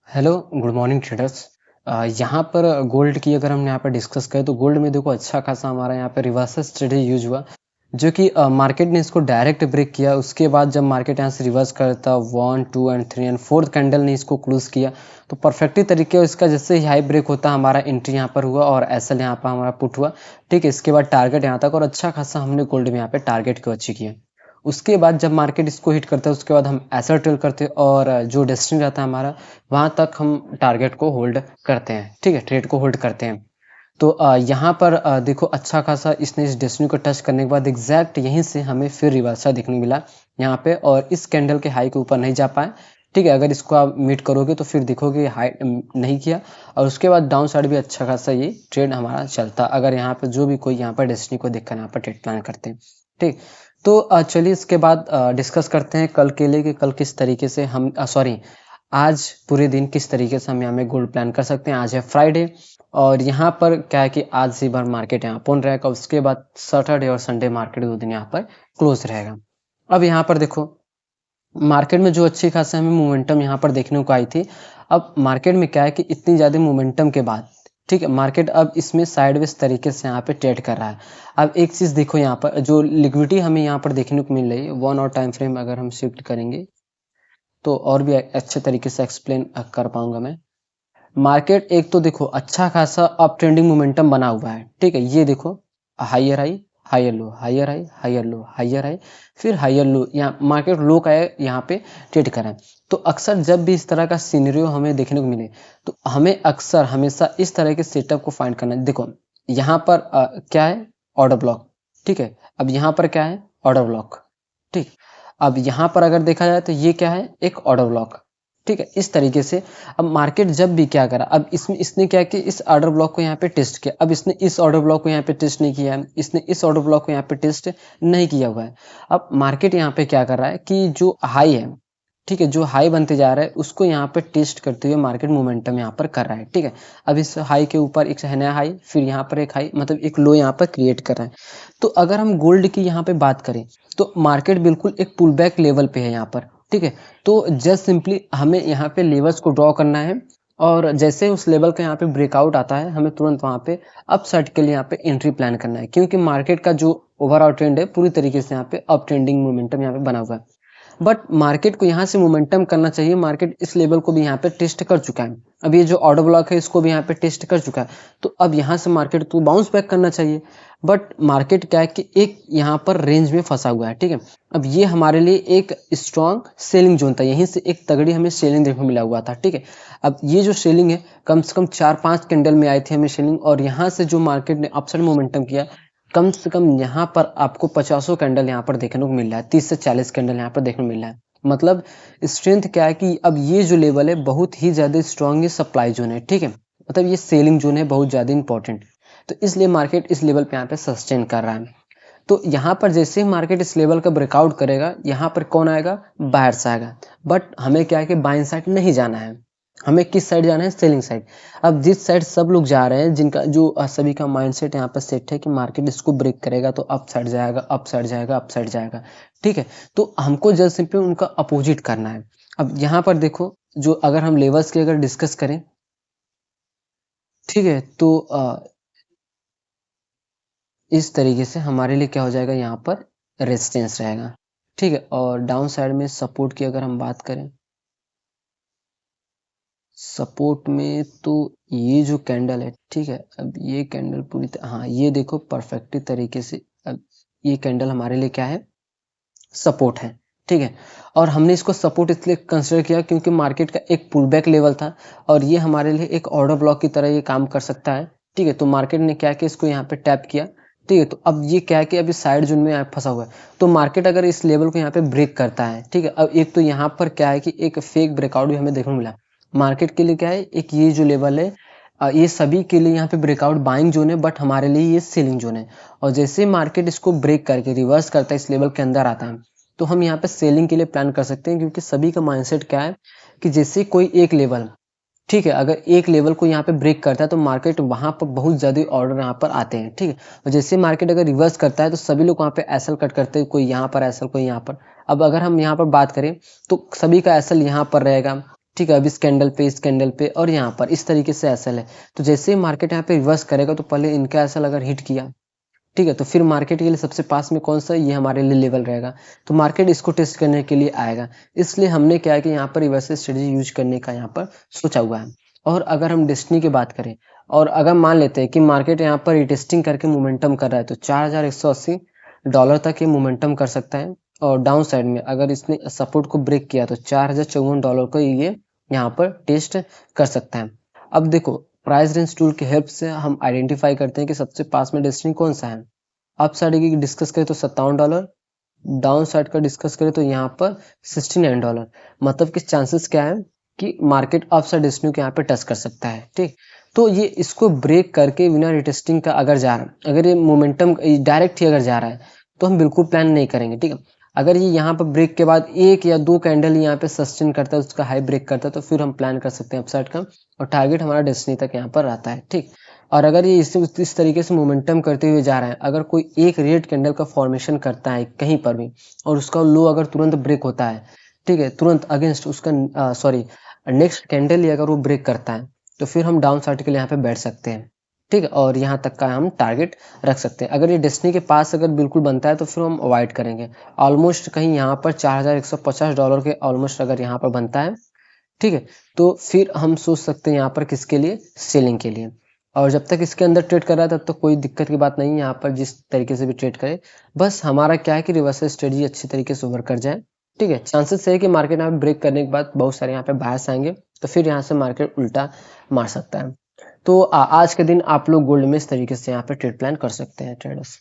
Hello, good morning traders. यहाँ पर gold की अगर हम यहाँ पर डिस्कस करें तो गोल्ड में देखो अच्छा खासा हमारा यहाँ पे रिवर्सल स्ट्रेटजी यूज हुआ, जो कि मार्केट ने इसको डायरेक्ट ब्रेक किया। उसके बाद जब मार्केट यहाँ से रिवर्स करता 1 2 एंड 3 एंड फोर्थ कैंडल ने इसको क्लोज किया, तो परफेक्टली तरीके इसका जैसे ही हाई ब्रेक होता हमारा एंट्री यहाँ पर हुआ और एसएल यहाँ पर हमारा पुट हुआ। ठीक है, इसके बाद टारगेट यहाँ तक और अच्छा खासा हमने गोल्ड में यहाँ पे टारगेट को अचीव किया। उसके बाद जब मार्केट इसको हिट करता है उसके बाद हम एसएल ट्रेल करते हैं और जो डेस्टिनी रहता है हमारा वहाँ तक हम टारगेट को होल्ड करते हैं। ठीक है, ट्रेड को होल्ड करते हैं। तो यहाँ पर देखो अच्छा खासा इसने इस डेस्टिनी को टच करने के बाद एग्जैक्ट यहीं से हमें फिर रिवर्सल देखने को मिला यहाँ पे, और इस कैंडल के हाई के ऊपर नहीं जा पाए। ठीक है, अगर इसको आप मीट करोगे तो फिर देखोगे हाई नहीं किया, और उसके बाद डाउन साइड भी अच्छा खासा ये ट्रेड हमारा चलता, अगर यहाँ पे जो भी कोई यहाँ पर डेस्टिनी को देखकर यहाँ पर ट्रेड प्लान करते हैं। ठीक, तो चलिए इसके बाद डिस्कस करते हैं कल के लिए कि कल किस तरीके से हम सॉरी आज पूरे दिन किस तरीके से हम यहाँ में गोल्ड प्लान कर सकते हैं। आज है फ्राइडे और यहाँ पर क्या है कि आज से भर मार्केट यहाँ ओपन रहेगा, उसके बाद सैटरडे और संडे मार्केट 2 दिन यहाँ पर क्लोज रहेगा। अब यहाँ पर देखो मार्केट में जो अच्छी खासी हमें मोमेंटम यहाँ पर देखने को आई थी, अब मार्केट में क्या है कि इतनी ज़्यादा मोमेंटम के बाद ठीक है मार्केट अब इसमें साइडवेज तरीके से यहाँ पे ट्रेड कर रहा है। अब एक चीज़ देखो, यहाँ पर जो लिक्विडिटी हमें यहाँ पर देखने को मिल रही है 1 और टाइम फ्रेम अगर हम शिफ्ट करेंगे तो और भी अच्छे तरीके से एक्सप्लेन कर पाऊंगा मैं। मार्केट एक तो देखो अच्छा खासा अप ट्रेंडिंग मोमेंटम बना हुआ है। ठीक है, ये देखो higher high, higher low, higher high, higher low, higher high, फिर हायर लो, यहाँ मार्केट लो का है यहाँ पे ट्रेड करें। तो अक्सर जब भी इस तरह का सिनेरियो हमें देखने को मिले तो हमें अक्सर हमेशा इस तरह के सेटअप को फाइंड करना है। देखो यहाँ पर क्या है, ऑर्डर ब्लॉक। ठीक है, अब यहाँ पर क्या है, ऑर्डर ब्लॉक। ठीक, अब यहाँ पर अगर देखा जाए तो ये क्या है, एक ऑर्डर ब्लॉक। ठीक है, इस तरीके से अब मार्केट जब भी क्या करा, अब इसमें इसने क्या कि इस ऑर्डर ब्लॉक को यहाँ पे टेस्ट किया, अब इसने इस ऑर्डर ब्लॉक को यहाँ पे टेस्ट नहीं किया है, इसने इस ऑर्डर ब्लॉक को यहाँ पे टेस्ट नहीं किया हुआ है। अब मार्केट यहाँ पे क्या कर रहा है कि जो हाई है, ठीक है, जो हाई बनते जा रहा है उसको यहाँ पे टेस्ट करते हुए मार्केट मोमेंटम यहाँ पर कर रहा है। ठीक है, अब इस हाई के ऊपर एक नया हाई, फिर यहाँ पर एक हाई, मतलब एक लो यहाँ पर क्रिएट कर रहा है। तो अगर हम गोल्ड की यहाँ पे बात करें तो मार्केट बिल्कुल एक पुल बैक लेवल पे है यहाँ पर। ठीक है, तो जस्ट सिंपली हमें यहाँ पे लेवल्स को ड्रॉ करना है और जैसे उस लेवल का यहाँ पे ब्रेकआउट आता है हमें तुरंत वहाँ पे अप साइड के लिए यहाँ पे एंट्री प्लान करना है, क्योंकि मार्केट का जो ओवरऑल ट्रेंड है पूरी तरीके से यहाँ पे अप ट्रेंडिंग मोमेंटम यहाँ पे बना हुआ है। बट मार्केट को यहाँ से मोमेंटम करना चाहिए, मार्केट इस लेवल को भी यहाँ पे टेस्ट कर चुका है। अब ये जो ऑर्डर ब्लॉक है इसको भी यहाँ पे टेस्ट कर चुका है, तो अब यहाँ से मार्केट को बाउंस बैक करना चाहिए। बट मार्केट क्या है कि एक यहाँ पर रेंज में फंसा हुआ है। ठीक है, अब ये हमारे लिए एक स्ट्रॉन्ग सेलिंग जोन था, यहीं से एक तगड़ी हमें सेलिंग देखने को मिला हुआ था। ठीक है, अब ये जो सेलिंग है कम से कम 4-5 कैंडल में आई थी हमें सेलिंग, और यहाँ से जो मार्केट ने अपसाइड मोमेंटम किया कम से कम यहाँ पर आपको 50 कैंडल यहाँ पर देखने को मिल रहा है, 30 से 40 कैंडल यहाँ पर देखने को मिल रहा है। मतलब स्ट्रेंथ क्या है कि अब ये जो लेवल है बहुत ही ज्यादा स्ट्रॉन्ग सप्लाई जोन है। ठीक है, मतलब ये सेलिंग जोन है बहुत ज्यादा इंपॉर्टेंट, तो इसलिए मार्केट इस लेवल पे यहाँ पे सस्टेन कर रहा है। तो यहाँ पर जैसे ही मार्केट इस लेवल का ब्रेकआउट करेगा यहाँ पर कौन आएगा, बायर्स आएगा। बट हमें क्या है कि बाइंग साइड नहीं जाना है, हमें किस साइड जाना है, सेलिंग साइड। अब जिस साइड सब लोग जा रहे हैं, जिनका जो सभी का माइंडसेट यहाँ पर सेट है कि मार्केट इसको ब्रेक करेगा तो अप साइड जाएगा, अप साइड जाएगा, अप साइड जाएगा। ठीक है, तो हमको जस्ट सिंपली उनका अपोजिट करना है। अब यहाँ पर देखो जो अगर हम लेवल्स की अगर डिस्कस करें, ठीक है, तो इस तरीके से हमारे लिए क्या हो जाएगा, यहाँ पर रेजिस्टेंस रहेगा। ठीक है, और डाउन साइड में सपोर्ट की अगर हम बात करें, सपोर्ट में तो ये जो कैंडल है, ठीक है, अब ये कैंडल पूरी हाँ ये देखो परफेक्ट तरीके से अब ये कैंडल हमारे लिए क्या है, सपोर्ट है। ठीक है, और हमने इसको सपोर्ट इसलिए कंसिडर किया क्योंकि मार्केट का एक पुल बैक लेवल था और ये हमारे लिए एक ऑर्डर ब्लॉक की तरह ये काम कर सकता है। ठीक है, तो मार्केट ने क्या किया, इसको यहाँ पे टैप किया। ठीक है, तो अब ये क्या है कि अभी साइड जोन में फंसा हुआ है, तो मार्केट अगर इस लेवल को यहाँ पे ब्रेक करता है, ठीक है, अब एक तो यहाँ पर क्या है कि एक फेक ब्रेकआउट भी हमें देखने को मिला। मार्केट के लिए क्या है, एक ये जो लेवल है ये सभी के लिए यहाँ पे ब्रेकआउट बाइंग जोन है, बट हमारे लिए ये सेलिंग जोन है। और जैसे मार्केट इसको ब्रेक करके रिवर्स करता है, इस लेवल के अंदर आता है, तो हम यहाँ पे सेलिंग के लिए प्लान कर सकते हैं, क्योंकि सभी का माइंडसेट क्या है कि जैसे कोई एक लेवल, ठीक है, अगर एक लेवल को यहाँ पे ब्रेक करता है तो मार्केट वहां पर बहुत ज्यादा ऑर्डर यहाँ पर आते हैं। ठीक है, और जैसे मार्केट अगर रिवर्स करता है तो सभी लोग वहाँ पे एसएल कट करते हैं, कोई यहाँ पर एसएल, कोई यहाँ पर। अब अगर हम यहाँ पर बात करें तो सभी का एसएल यहाँ पर रहेगा, ठीक है, अब इस कैंडल पे और यहाँ पर इस तरीके से एसएल है। तो जैसे ही मार्केट यहाँ पे रिवर्स करेगा तो पहले इनका एसएल अगर हिट किया, ठीक है, तो फिर मार्केट के लिए सबसे पास में कौन-सा ये हमारे लिए लेवल रहेगा। तो मार्केट इसको टेस्ट करने के लिए आएगा। इसलिए हमने क्या है कि यहाँ पर रिवर्सल स्ट्रेटजी यूज़ करने का यहाँ पर सोचा हुआ है। और अगर हम डेस्टिनी की बात करें और अगर मान लेते हैं कि मार्केट यहाँ पर रिटेस्टिंग करके मोमेंटम कर रहा है तो $4180 तक ये मोमेंटम कर सकता है। और डाउन साइड में अगर इसने सपोर्ट को ब्रेक किया तो $4054 को ये यहाँ पर टेस्ट कर सकता है। अब देखो, प्राइस रेंज टूल की हेल्प से हम आइडेंटिफाई करते हैं कि सबसे पास में डेस्टिनी कौन सा है। अप साइड की डिस्कस करें तो $57, डाउन साइड का डिस्कस करें तो यहाँ पर $69। मतलब कि चांसेस क्या है कि मार्केट अप साइड डेस्टिनी को यहाँ पे टच कर सकता है। ठीक, तो ये इसको ब्रेक करके बिना रिटेस्टिंग का अगर जा रहा है, अगर ये मोमेंटम डायरेक्ट ही अगर जा रहा है तो हम बिल्कुल प्लान नहीं करेंगे। ठीक है, अगर ये यहाँ पर ब्रेक के बाद एक या दो कैंडल यहाँ पे सस्टेन करता है, उसका हाई ब्रेक करता है, तो फिर हम प्लान कर सकते हैं अपसाइड का और टारगेट हमारा डेस्टिनी तक यहाँ पर रहता है। ठीक, और अगर ये इस तरीके से मोमेंटम करते हुए जा रहा है, अगर कोई एक रेड कैंडल का फॉर्मेशन करता है कहीं पर भी और उसका लो अगर तुरंत ब्रेक होता है, ठीक है, तुरंत अगेंस्ट उसका नेक्स्ट कैंडल ही अगर वो ब्रेक करता है तो फिर हम डाउन साइड के लिए यहाँ पे बैठ सकते हैं। ठीक है, और यहाँ तक का हम टारगेट रख सकते हैं। अगर ये डेस्टिनी के पास अगर बिल्कुल बनता है तो फिर हम अवॉइड करेंगे। ऑलमोस्ट कहीं यहाँ पर $4150 के ऑलमोस्ट अगर यहाँ पर बनता है, ठीक है, तो फिर हम सोच सकते हैं यहाँ पर किसके लिए, सेलिंग के लिए। और जब तक इसके अंदर ट्रेड कर रहा है तब तक कोई दिक्कत की बात नहीं है, यहाँ पर जिस तरीके से भी ट्रेड करे, बस हमारा क्या है कि रिवर्सल स्ट्रेटजी अच्छी तरीके से वर्क कर जाए। ठीक है, चांसेस है कि मार्केट यहाँ पे ब्रेक करने के बाद बहुत सारे यहाँ पे बायर्स आएंगे तो फिर यहाँ से मार्केट उल्टा मार सकता है। तो आज के दिन आप लोग गोल्ड में इस तरीके से यहाँ पे ट्रेड प्लान कर सकते हैं ट्रेडर्स।